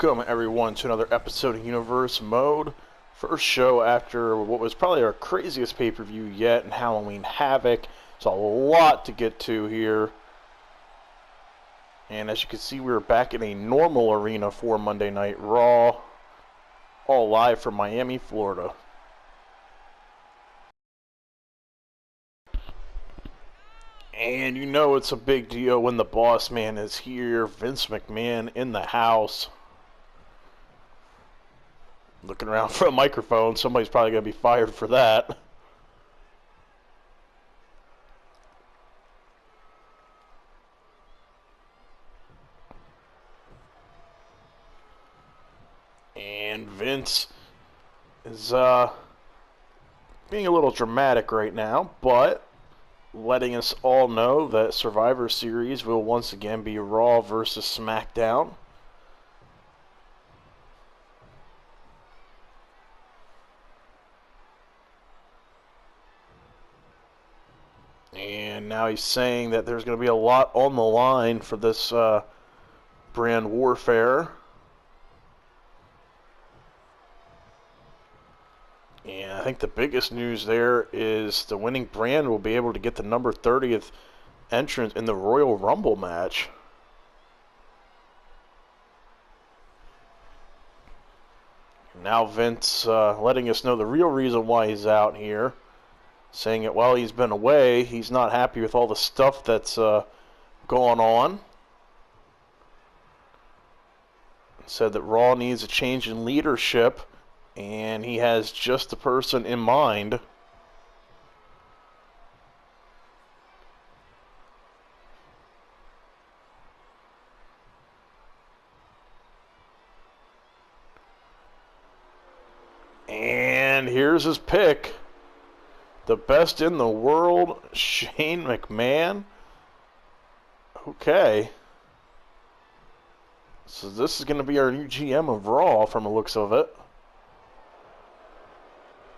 Welcome everyone to another episode of Universe Mode. First show after what was probably our craziest pay-per-view yet in Halloween Havoc. It's a lot to get to here. And as you can see, we're back in a normal arena for Monday Night Raw. All live from Miami, Florida. And you know it's a big deal when the boss man is here. Vince McMahon in the house. Looking around for a microphone. Somebody's probably going to be fired for that. And Vince is being a little dramatic right now, but letting us all know that Survivor Series will once again be Raw versus Smackdown. And now he's saying that there's going to be a lot on the line for this brand warfare. And I think the biggest news there is the winning brand will be able to get the number 30th entrance in the Royal Rumble match. Now Vince letting us know the real reason why he's out here. Saying that while he's been away, he's not happy with all the stuff that's going on. Said that Raw needs a change in leadership, and he has just the person in mind. And here's his pick. The best in the world, Shane McMahon. Okay. So this is going to be our new GM of Raw from the looks of it.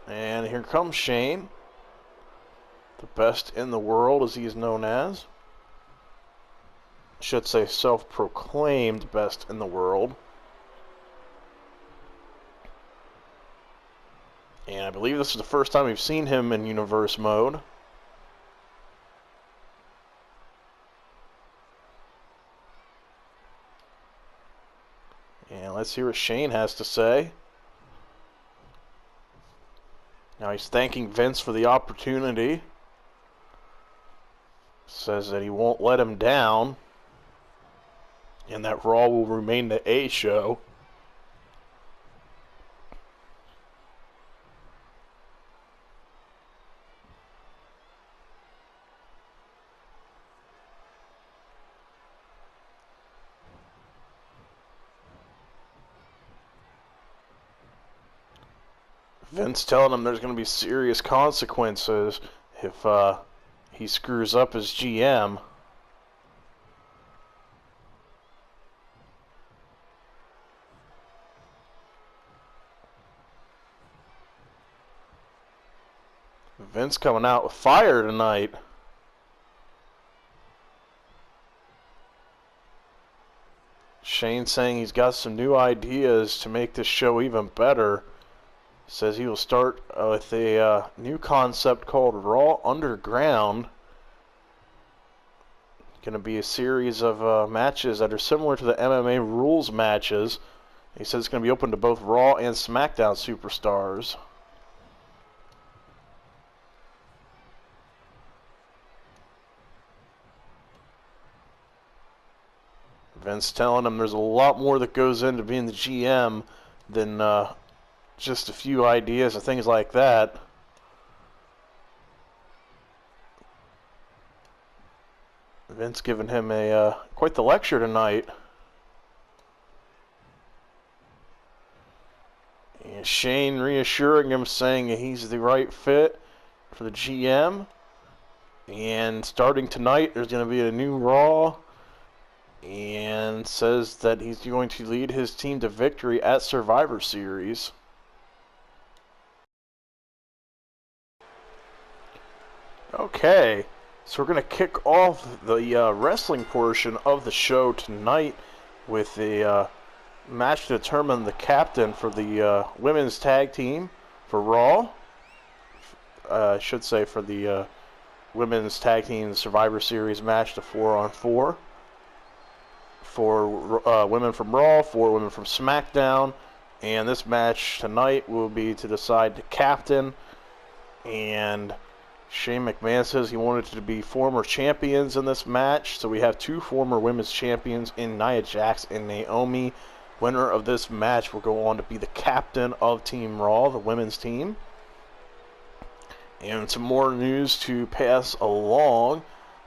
And here comes Shane. The best in the world, as he is known as. I should say self-proclaimed best in the world. And I believe this is the first time we've seen him in Universe Mode. And let's hear what Shane has to say. Now he's thanking Vince for the opportunity. Says that he won't let him down. And that Raw will remain the A show. Vince telling him there's going to be serious consequences if he screws up as GM. Vince coming out with fire tonight. Shane saying he's got some new ideas to make this show even better. Says he will start with a new concept called Raw Underground. Going to be a series of matches that are similar to the MMA rules matches. He says it's going to be open to both Raw and Smackdown superstars. Vince telling him there's a lot more that goes into being the GM than just a few ideas and things like that. Vince giving him a quite the lecture tonight. And Shane reassuring him, saying that he's the right fit for the GM. And starting tonight, there's going to be a new Raw. And says that he's going to lead his team to victory at Survivor Series. Okay, so we're going to kick off the wrestling portion of the show tonight with a match to determine the captain for the women's tag team for Raw. I should say for the women's tag team Survivor Series match, the 4-on-4. 4 women from Raw, 4 women from Smackdown. And this match tonight will be to decide the captain. And Shane McMahon says he wanted to be former champions in this match. So we have 2 former women's champions in Nia Jax and Naomi. Winner of this match will go on to be the captain of Team Raw, the women's team. And some more news to pass along.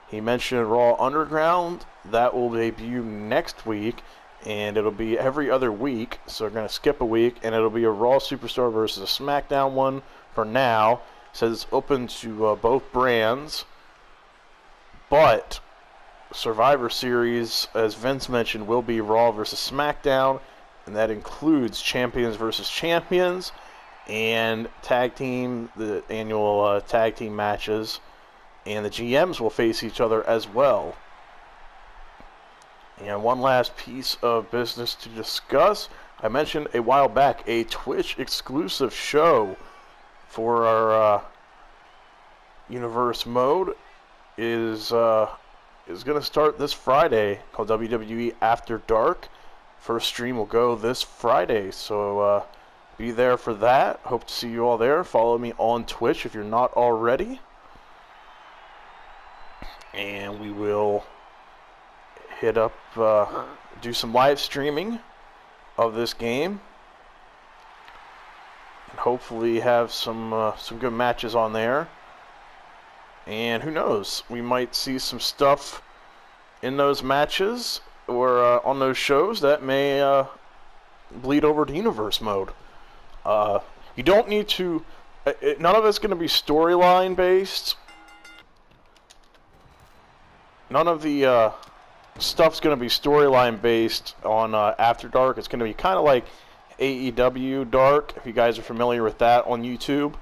He mentioned Raw Underground. That will debut next week, and it'll be every other week. So we're going to skip a week, and it'll be a Raw Superstar versus a SmackDown one for now. It says it's open to both brands. But Survivor Series, as Vince mentioned, will be Raw versus SmackDown, and that includes Champions versus Champions and tag team, the annual tag team matches, and the GMs will face each other as well. And one last piece of business to discuss. I mentioned a while back a Twitch exclusive show for our Universe mode is going to start this Friday, called WWE After Dark. First stream will go this Friday, so be there for that. Hope to see you all there. Follow me on Twitch if you're not already. And we will hit up, do some live streaming of this game. And hopefully have some good matches on there. And who knows, we might see some stuff in those matches or on those shows that may bleed over to Universe mode. You don't need to... none of it's going to be storyline based. None of the stuff's going to be storyline based on After Dark. It's going to be kind of like AEW Dark, if you guys are familiar with that on YouTube.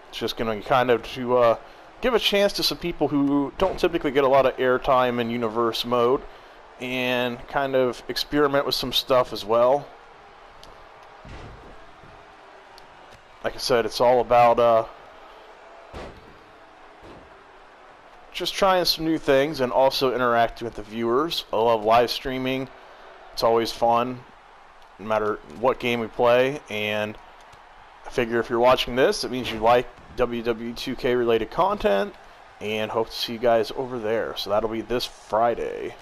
It's just going to kind of to give a chance to some people who don't typically get a lot of airtime in Universe mode and kind of experiment with some stuff as well. Like I said, it's all about just trying some new things and also interacting with the viewers. I love live streaming. It's always fun, no matter what game we play. And I figure if you're watching this, it means you like WWE 2K related content, and hope to see you guys over there. So that'll be this Friday.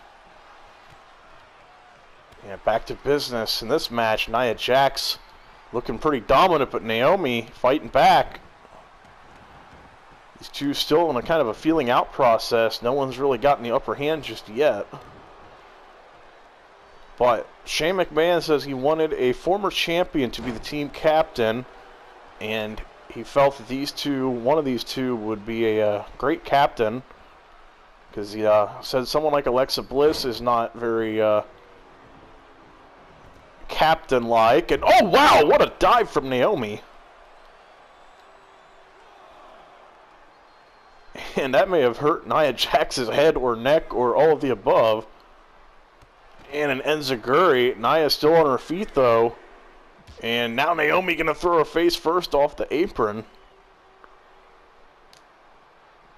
And back to business in this match. Nia Jax looking pretty dominant, but Naomi fighting back. These two still in a kind of a feeling out process. No one's really gotten the upper hand just yet. But Shane McMahon says he wanted a former champion to be the team captain, and he felt that one of these two would be a great captain, because he said someone like Alexa Bliss is not very captain-like. And oh wow, what a dive from Naomi! And that may have hurt Nia Jax's head or neck or all of the above. And an enziguri. Nia's still on her feet though. And now Naomi gonna throw her face first off the apron.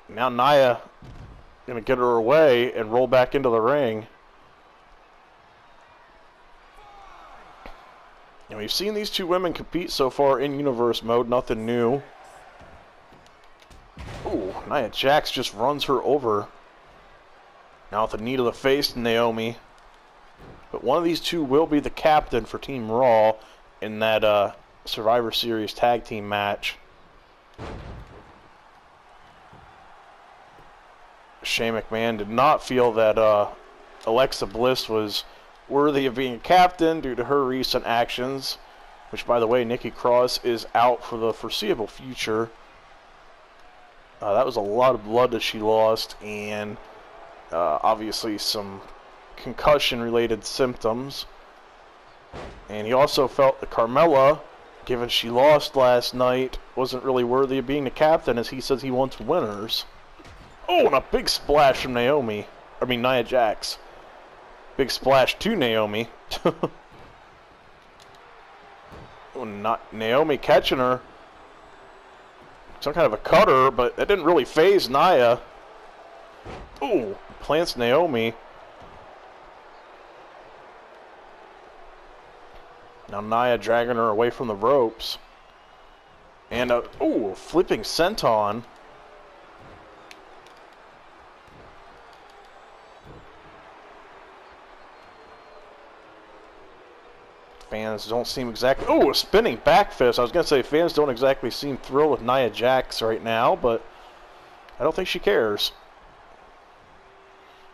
Now Nia gonna get her away and roll back into the ring. And we've seen these two women compete so far in Universe mode, nothing new. Ooh, Nia Jax just runs her over. Now with a knee to the face to Naomi. But one of these two will be the captain for Team Raw in that Survivor Series tag team match. Shane McMahon did not feel that Alexa Bliss was worthy of being a captain due to her recent actions, which, by the way, Nikki Cross is out for the foreseeable future. That was a lot of blood that she lost, and obviously some concussion-related symptoms. And he also felt that Carmella, given she lost last night, wasn't really worthy of being the captain, as he says he wants winners. Oh, and a big splash from Nia Jax. Big splash to Naomi. Oh, not Naomi catching her. Some kind of a cutter, but that didn't really phase Nia. Ooh, plants Naomi. Now Nia dragging her away from the ropes. And ooh, flipping senton. Fans don't seem exactly... Oh, a spinning back fist. I was going to say fans don't exactly seem thrilled with Nia Jax right now, but I don't think she cares.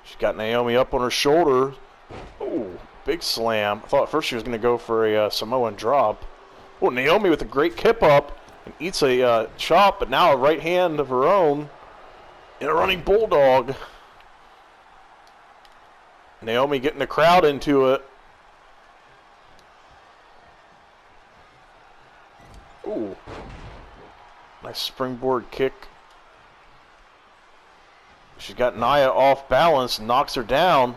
She's got Naomi up on her shoulder. Ooh, big slam. I thought at first she was going to go for a Samoan drop. Oh, Naomi with a great kip up and eats a chop, but now a right hand of her own in a running bulldog. Naomi getting the crowd into it. Ooh, nice springboard kick. She's got Nia off balance, knocks her down.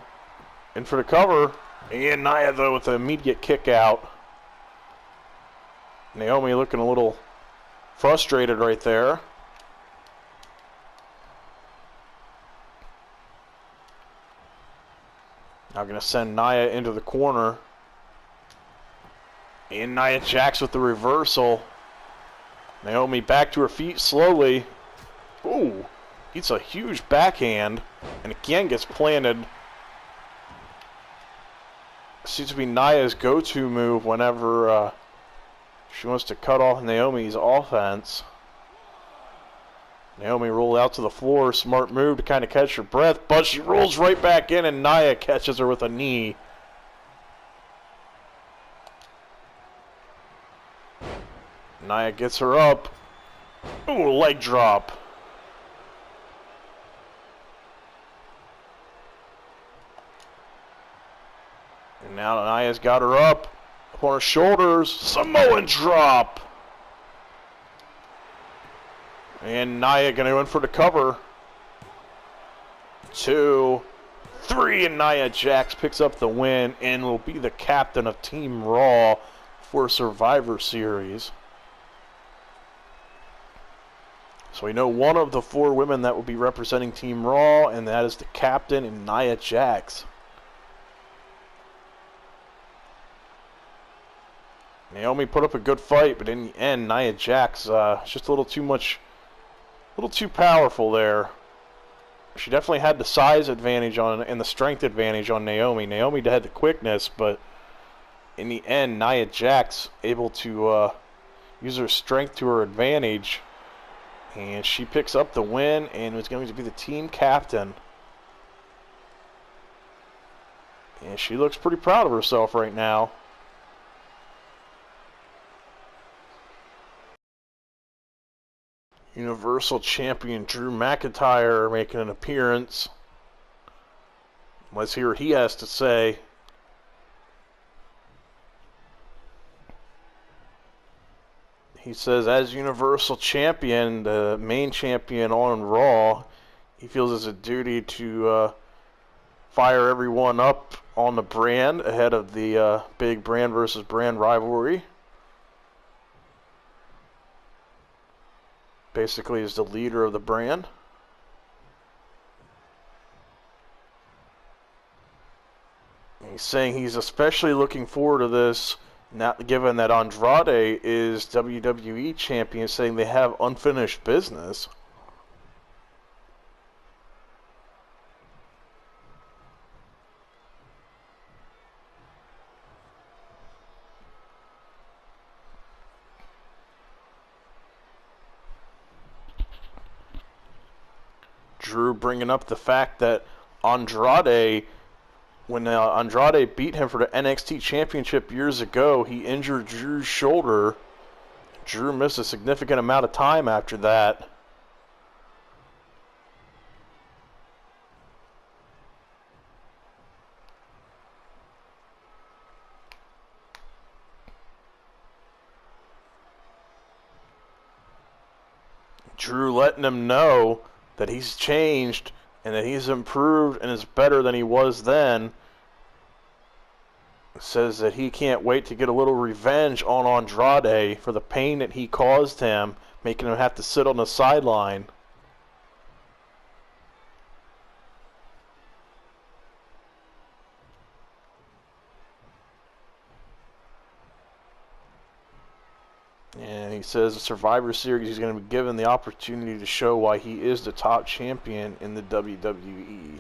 In for the cover. And Nia, though, with an immediate kick out. Naomi looking a little frustrated right there. Now going to send Nia into the corner. And Nia Jax with the reversal. Naomi back to her feet slowly. Ooh, eats a huge backhand. And again gets planted. Seems to be Nia's go-to move whenever she wants to cut off Naomi's offense. Naomi rolled out to the floor. Smart move to kind of catch her breath. But she rolls right back in and Nia catches her with a knee. Nia gets her up. Ooh, leg drop. And now Nia's got her up on her shoulders. Samoan drop. And Nia going to go in for the cover. 2, 3, and Nia Jax picks up the win and will be the captain of Team Raw for Survivor Series. So we know one of the 4 women that will be representing Team Raw, and that is the captain and Nia Jax. Naomi put up a good fight, but in the end, Nia Jax just a little too much, a little too powerful there. She definitely had the size advantage on and the strength advantage on Naomi. Naomi had the quickness, but in the end, Nia Jax able to use her strength to her advantage. And she picks up the win and is going to be the team captain. And she looks pretty proud of herself right now. Universal Champion Drew McIntyre making an appearance. Let's hear what he has to say. He says, as Universal Champion, the main champion on Raw, he feels it's a duty to fire everyone up on the brand ahead of the big brand versus brand rivalry. Basically, is the leader of the brand. And he's saying he's especially looking forward to this. Now, given that Andrade is WWE champion, saying they have unfinished business. Drew bringing up the fact that Andrade, when Andrade beat him for the NXT Championship years ago, he injured Drew's shoulder. Drew missed a significant amount of time after that. Drew letting him know that he's changed and that he's improved and is better than he was then. says that he can't wait to get a little revenge on Andrade for the pain that he caused him, making him have to sit on the sideline. And he says the Survivor Series, he's going to be given the opportunity to show why he is the top champion in the WWE.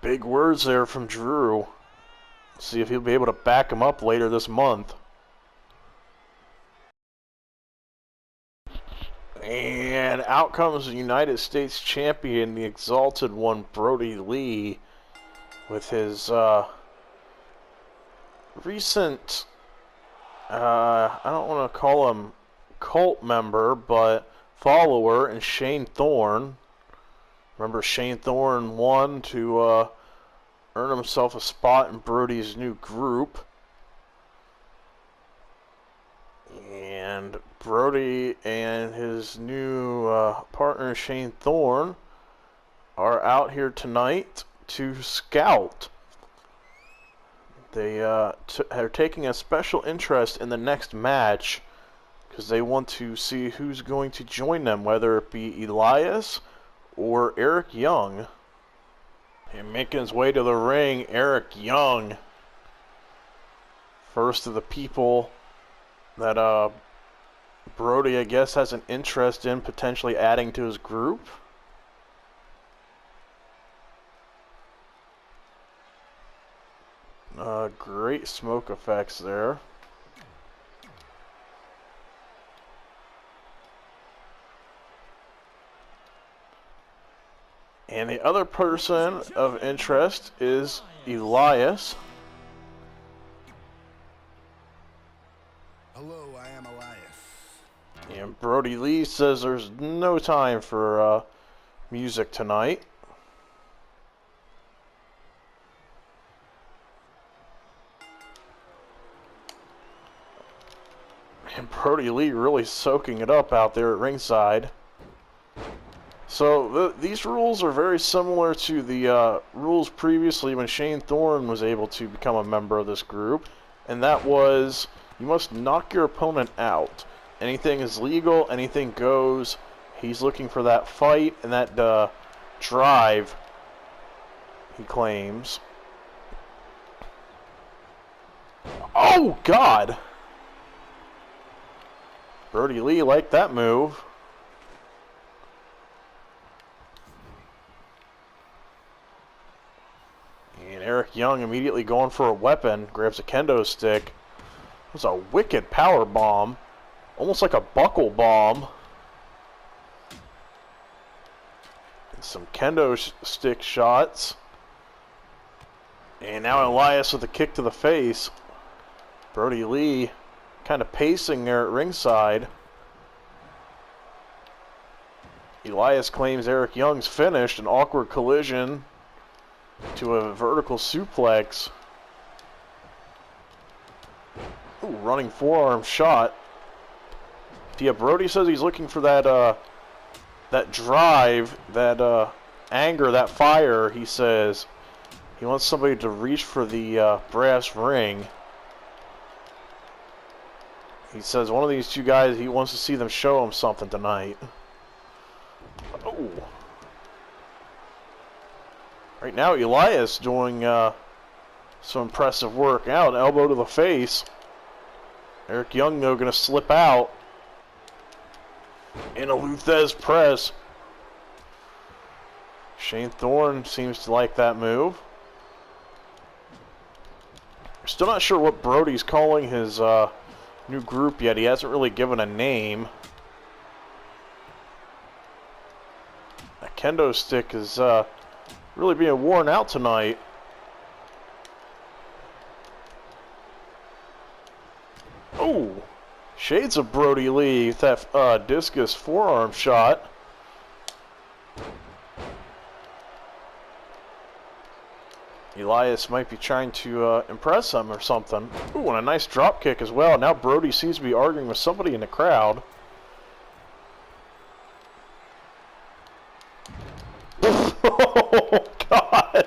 Big words there from Drew. See if he'll be able to back him up later this month. And out comes the United States Champion, the Exalted One, Brodie Lee, with his recent, I don't want to call him cult member, but follower, and Shane Thorne. Remember, Shane Thorne won to earn himself a spot in Brodie's new group. And Brodie and his new partner, Shane Thorne, are out here tonight to scout. They are taking a special interest in the next match because they want to see who's going to join them, whether it be Elias or Eric Young. And making his way to the ring, Eric Young. First of the people that Brodie, I guess, has an interest in potentially adding to his group. Great smoke effects there. And the other person of interest is Elias. Hello, I am Elias. And Brodie Lee says there's no time for music tonight. And Brodie Lee really soaking it up out there at ringside. So these rules are very similar to the rules previously when Shane Thorne was able to become a member of this group. And that was, you must knock your opponent out. Anything is legal, anything goes. He's looking for that fight and that drive, he claims. Oh, God! Brodie Lee liked that move. And Eric Young immediately going for a weapon, grabs a kendo stick. It was a wicked power bomb, almost like a buckle bomb. And some kendo stick shots. And now Elias with a kick to the face. Brodie Lee kind of pacing there at ringside. Elias claims Eric Young's finished, an awkward collision to a vertical suplex. Ooh, running forearm shot. Yeah, Brodie says he's looking for that that drive, that anger, that fire. He says he wants somebody to reach for the brass ring. He says one of these two guys, he wants to see them show him something tonight. Oh. Right now, Elias doing some impressive work out. Elbow to the face. Eric Young, though, going to slip out. In a Luthez press. Shane Thorne seems to like that move. Still not sure what Brodie's calling his new group yet. He hasn't really given a name. That kendo stick is really being worn out tonight. Oh, shades of Brodie Lee with that discus forearm shot. Elias might be trying to impress him or something. Ooh, and a nice drop kick as well. Now Brodie seems to be arguing with somebody in the crowd. Oh, God.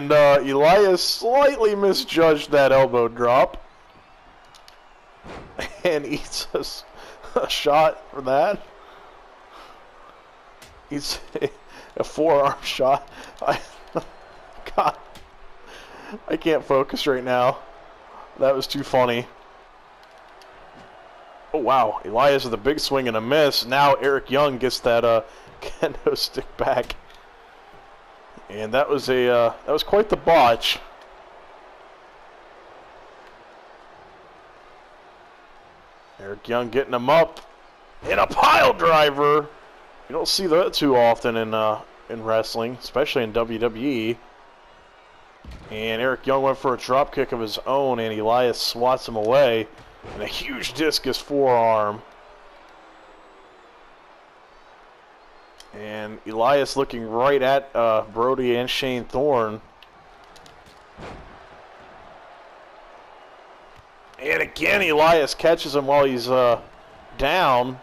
And Elias slightly misjudged that elbow drop. And eats a shot for that. He's a forearm shot. God, I can't focus right now. That was too funny. Oh wow, Elias with a big swing and a miss. Now Eric Young gets that kendo stick back, and that was quite the botch. Eric Young getting him up in a pile driver. You don't see that too often in wrestling, especially in WWE. And Eric Young went for a drop kick of his own, and Elias swats him away. And a huge discus forearm. And Elias looking right at Brodie and Shane Thorne. And again, Elias catches him while he's down.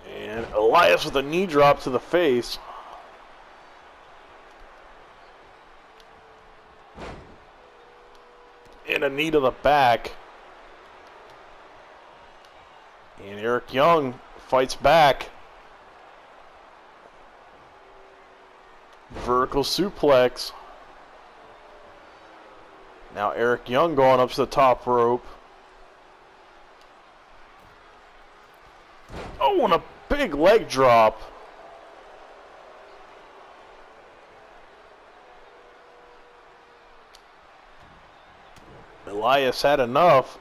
And Elias with a knee drop to the face. And a knee to the back. And Eric Young fights back. Vertical suplex. Now Eric Young going up to the top rope. Oh, and a big leg drop. Elias had enough.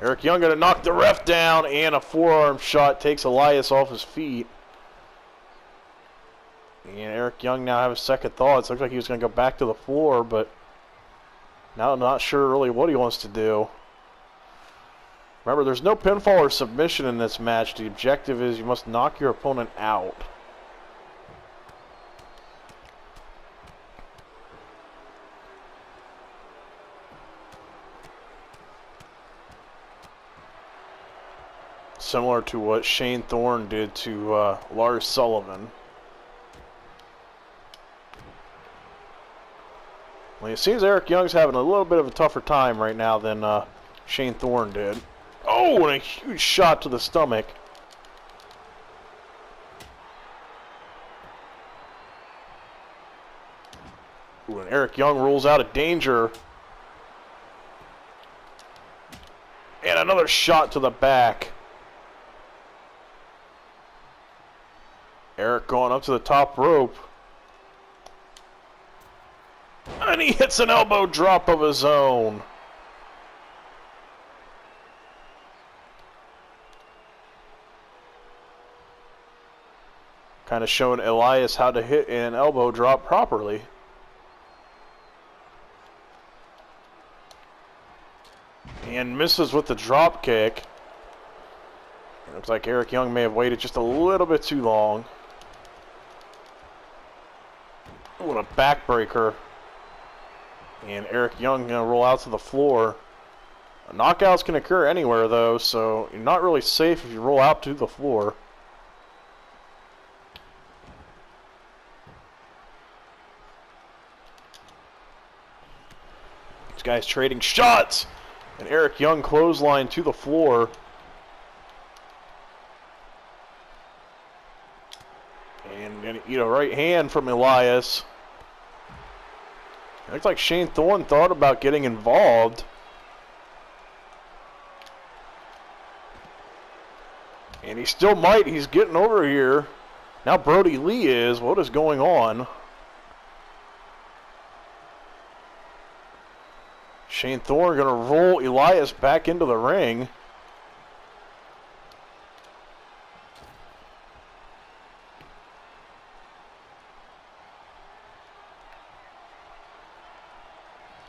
Eric Young gonna knock the ref down, and a forearm shot takes Elias off his feet. And Eric Young now has second thoughts. Looks like he was gonna go back to the floor, but now I'm not sure really what he wants to do. Remember, there's no pinfall or submission in this match. The objective is you must knock your opponent out. Similar to what Shane Thorne did to Lars Sullivan. Well, it seems Eric Young's having a little bit of a tougher time right now than Shane Thorne did. Oh, and a huge shot to the stomach. Ooh, and Eric Young rolls out of danger. And another shot to the back. Eric going up to the top rope. And he hits an elbow drop of his own. Kind of showing Elias how to hit an elbow drop properly. And misses with the drop kick. It looks like Eric Young may have waited just a little bit too long. What a backbreaker. And Eric Young going to roll out to the floor. Knockouts can occur anywhere, though, so you're not really safe if you roll out to the floor. These guys trading shots. And Eric Young clothesline to the floor. And going to eat a right hand from Elias. It looks like Shane Thorne thought about getting involved. And he still might. He's getting over here. Now Brodie Lee is. What is going on? Shane Thorne going to roll Elias back into the ring.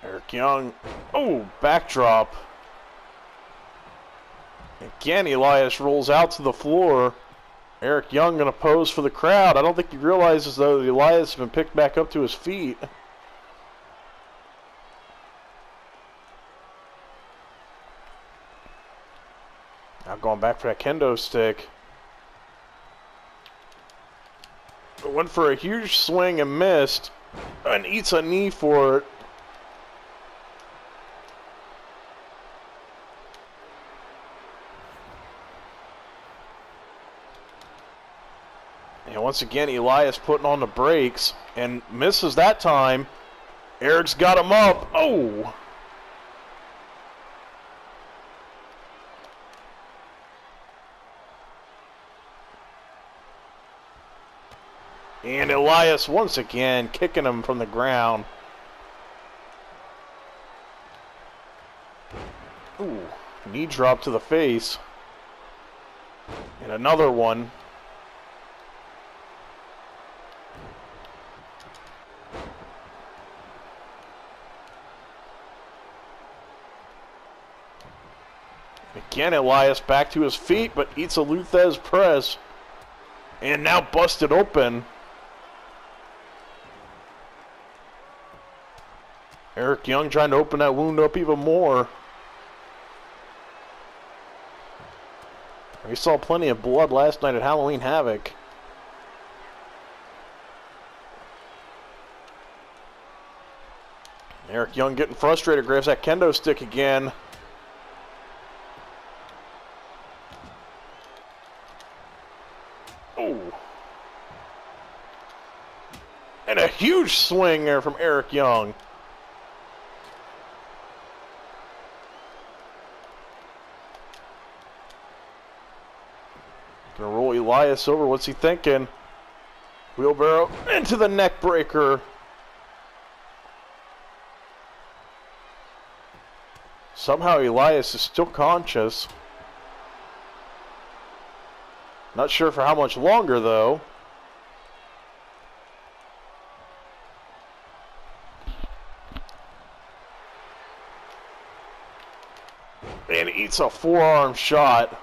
Eric Young. Oh, backdrop. Again, Elias rolls out to the floor. Eric Young going to pose for the crowd. I don't think he realizes, though, that Elias has been picked back up to his feet. Now going back for that kendo stick. went for a huge swing and missed, and eats a knee for it. And once again, Elias putting on the brakes and misses that time. Eric's got him up. Oh! And Elias once again kicking him from the ground. Ooh, knee drop to the face. And another one. Again, Elias back to his feet, but eats a Luthez press. And now busted open. Eric Young trying to open that wound up even more. We saw plenty of blood last night at Halloween Havoc. Eric Young getting frustrated, grabs that kendo stick again. Oh. And a huge swing there from Eric Young. Gonna roll Elias over. What's he thinking? Wheelbarrow into the neck breaker. Somehow Elias is still conscious. Not sure for how much longer, though. And eats a forearm shot.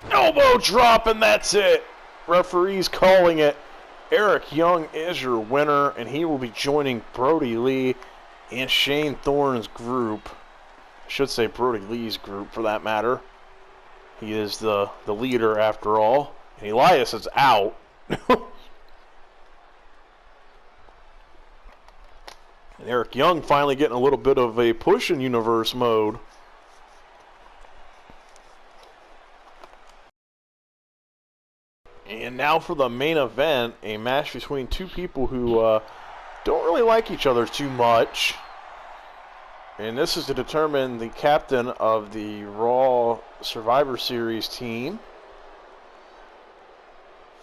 Elbow drop, and that's it. Referee's calling it. Eric Young is your winner, and he will be joining Brodie Lee and Shane Thorne's group. I should say Brodie Lee's group, for that matter. He is the leader, after all. And Elias is out. And Eric Young finally getting a little bit of a push in Universe mode. And now for the main event, a match between two people who don't really like each other too much. And this is to determine the captain of the Raw Survivor Series team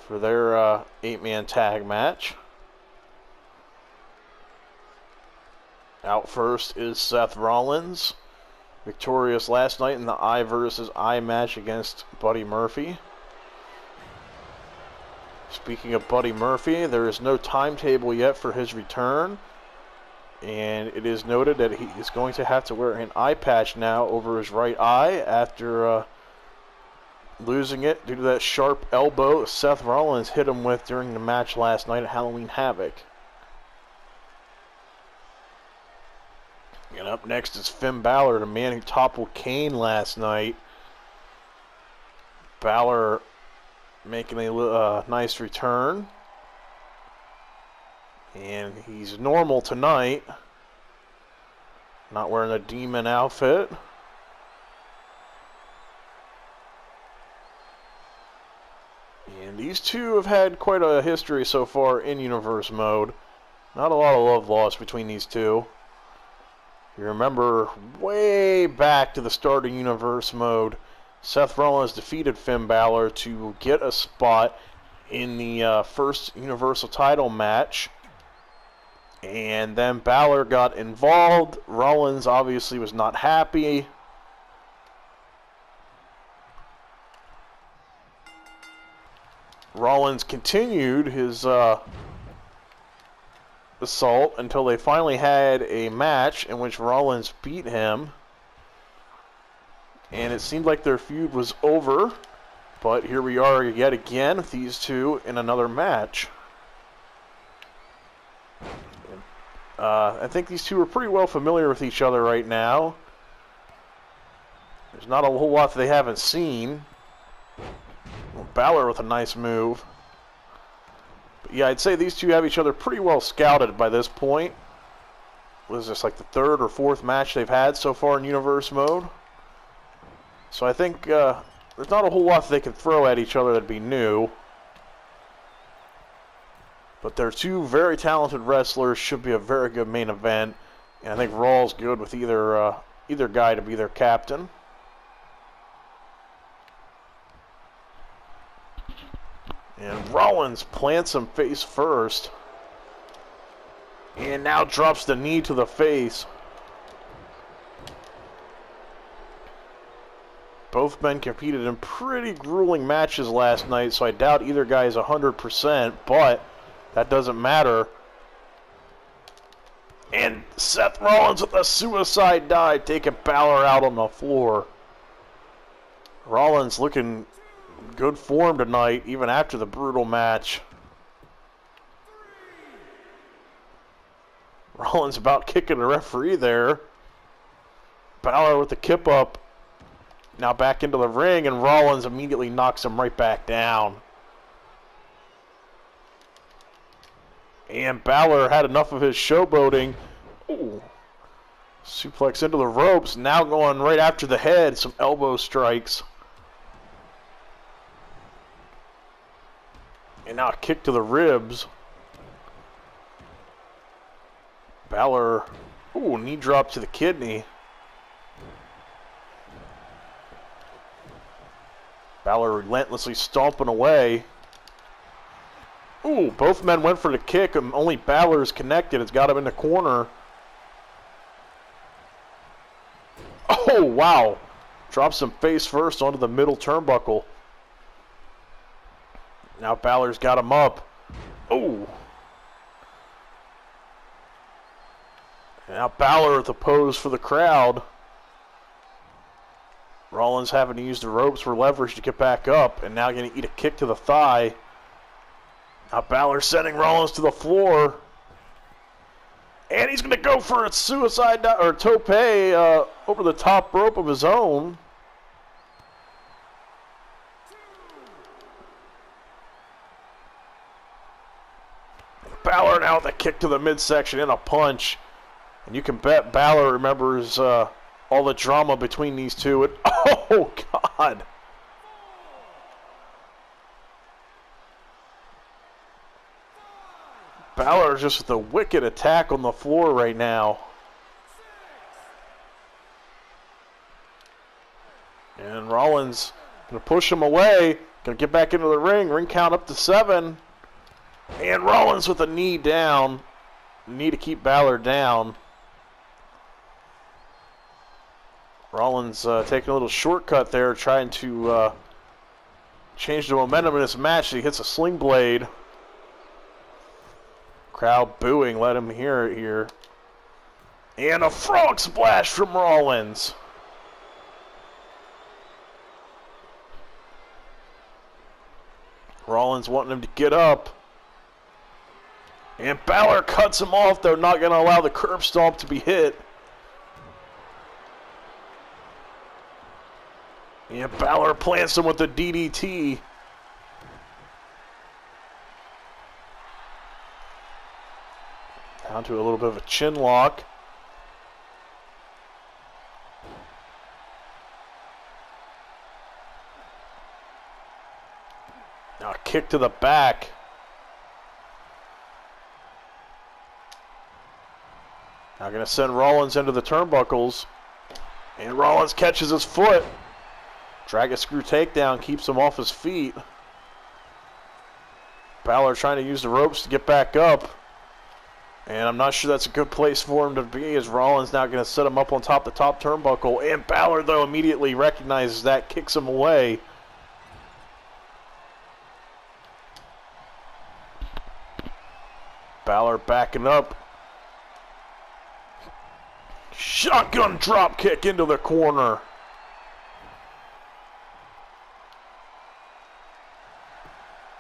for their 8-man tag match. Out first is Seth Rollins, victorious last night in the I versus I match against Buddy Murphy. Speaking of Buddy Murphy, there is no timetable yet for his return, and it is noted that he is going to have to wear an eye patch now over his right eye after losing it due to that sharp elbow Seth Rollins hit him with during the match last night at Halloween Havoc. And up next is Finn Balor, the man who toppled Kane last night. Balor making a nice return. And he's normal tonight. Not wearing a demon outfit. And these two have had quite a history so far in Universe mode. Not a lot of love lost between these two. You remember way back to the start of Universe mode, Seth Rollins defeated Finn Balor to get a spot in the first Universal title match. And then Balor got involved. Rollins obviously was not happy. Rollins continued his assault until they finally had a match in which Rollins beat him. And it seemed like their feud was over, but here we are yet again with these two in another match. I think these two are pretty well familiar with each other right now. There's not a whole lot they haven't seen. Well, Balor with a nice move. But yeah, I'd say these two have each other pretty well scouted by this point. Was this like the third or fourth match they've had so far in Universe mode? So I think there's not a whole lot they can throw at each other that'd be new. But they're two very talented wrestlers. Should be a very good main event. And I think Raw's good with either guy to be their captain. And Rollins plants him face first. And now drops the knee to the face. Both men competed in pretty grueling matches last night, so I doubt either guy is 100%, but that doesn't matter. And Seth Rollins with a suicide dive, taking Balor out on the floor. Rollins looking good form tonight, even after the brutal match. Rollins about kicking the referee there. Balor with the kip up. Now back into the ring, and Rollins immediately knocks him right back down. And Balor had enough of his showboating. Ooh. Suplex into the ropes. Now going right after the head. Some elbow strikes. And now a kick to the ribs. Balor. Ooh, knee drop to the kidney. Balor relentlessly stomping away. Ooh, both men went for the kick, and only Balor's connected. It's got him in the corner. Oh, wow. Drops him face first onto the middle turnbuckle. Now Balor's got him up. Oh. Now Balor with the pose for the crowd. Rollins having to use the ropes for leverage to get back up, and now going to eat a kick to the thigh. Now Balor sending Rollins to the floor. And he's going to go for a suicide or tope over the top rope of his own. Balor now with a kick to the midsection and a punch. And you can bet Balor remembers all the drama between these two. And, oh, God. Balor just with a wicked attack on the floor right now. And Rollins going to push him away. Going to get back into the ring. Ring count up to 7. And Rollins with a knee down. Knee to keep Balor down. Rollins taking a little shortcut there, trying to change the momentum in this match. He hits a sling blade. Crowd booing, let him hear it here. And a frog splash from Rollins. Rollins wanting him to get up. And Balor cuts him off, though, not going to allow the curb stomp to be hit. And Balor plants him with the DDT. Down to a little bit of a chin lock. Now a kick to the back. Now going to send Rollins into the turnbuckles. And Rollins catches his foot. Drag a screw takedown, keeps him off his feet. Balor trying to use the ropes to get back up. And I'm not sure that's a good place for him to be, as Rollins now going to set him up on top the top turnbuckle. And Balor, though, immediately recognizes that, kicks him away. Balor backing up. Shotgun drop kick into the corner.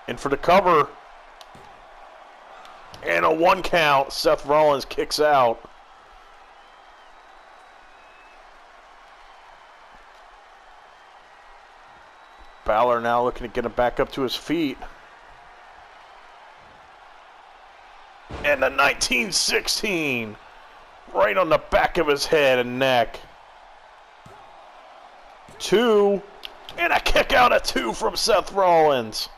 In for the cover. And a 1 count. Seth Rollins kicks out. Balor now looking to get him back up to his feet. And the 1916 right on the back of his head and neck. 2, and a kick out at 2 from Seth Rollins.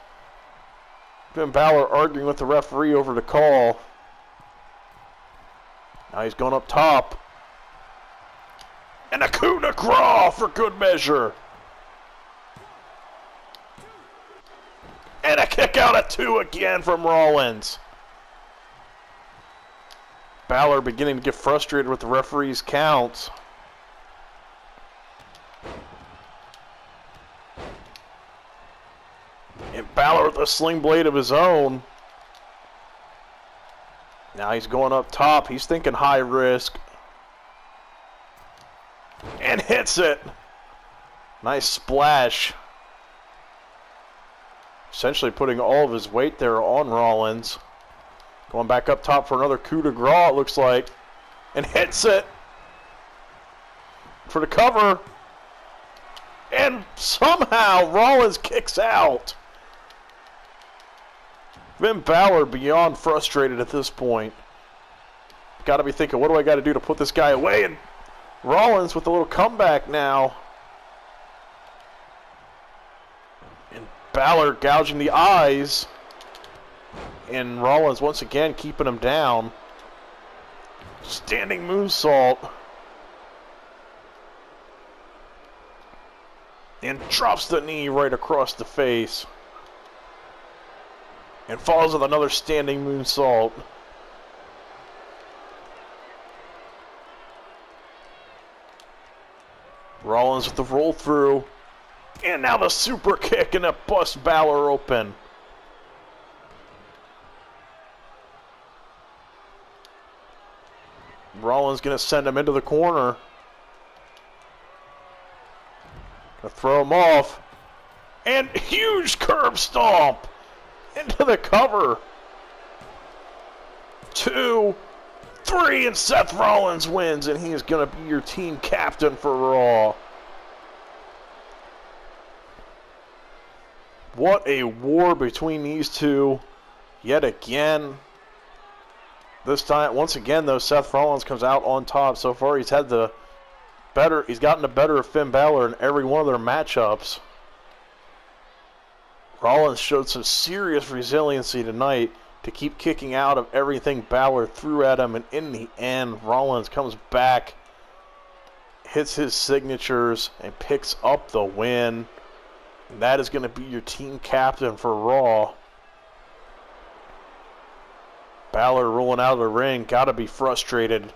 Finn Balor arguing with the referee over the call. Now he's going up top. And a coup de grace for good measure. And a kick out at 2 again from Rollins. Balor beginning to get frustrated with the referee's counts. And Balor with a sling blade of his own. Now he's going up top. He's thinking high risk. And hits it. Nice splash. Essentially putting all of his weight there on Rollins. Going back up top for another coup de grace, it looks like. And hits it. For the cover. And somehow Rollins kicks out. Finn Balor beyond frustrated at this point. Got to be thinking, what do I got to do to put this guy away? And Rollins with a little comeback now. And Balor gouging the eyes. And Rollins once again keeping him down. Standing moonsault. And drops the knee right across the face. And follows with another standing moonsault. Rollins with the roll through. And now the super kick, and it busts Balor open. Rollins going to send him into the corner. Going to throw him off. And huge curb stomp. Into the cover. 2, 3, and Seth Rollins wins, and he is going to be your team captain for Raw. What a war between these two yet again. This time, once again, though, Seth Rollins comes out on top. So far, he's gotten the better of Finn Balor in every one of their matchups. Rollins showed some serious resiliency tonight to keep kicking out of everything Balor threw at him, and in the end, Rollins comes back, hits his signatures, and picks up the win. And that is going to be your team captain for Raw. Balor rolling out of the ring, got to be frustrated.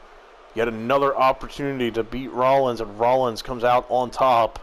Yet another opportunity to beat Rollins, and Rollins comes out on top.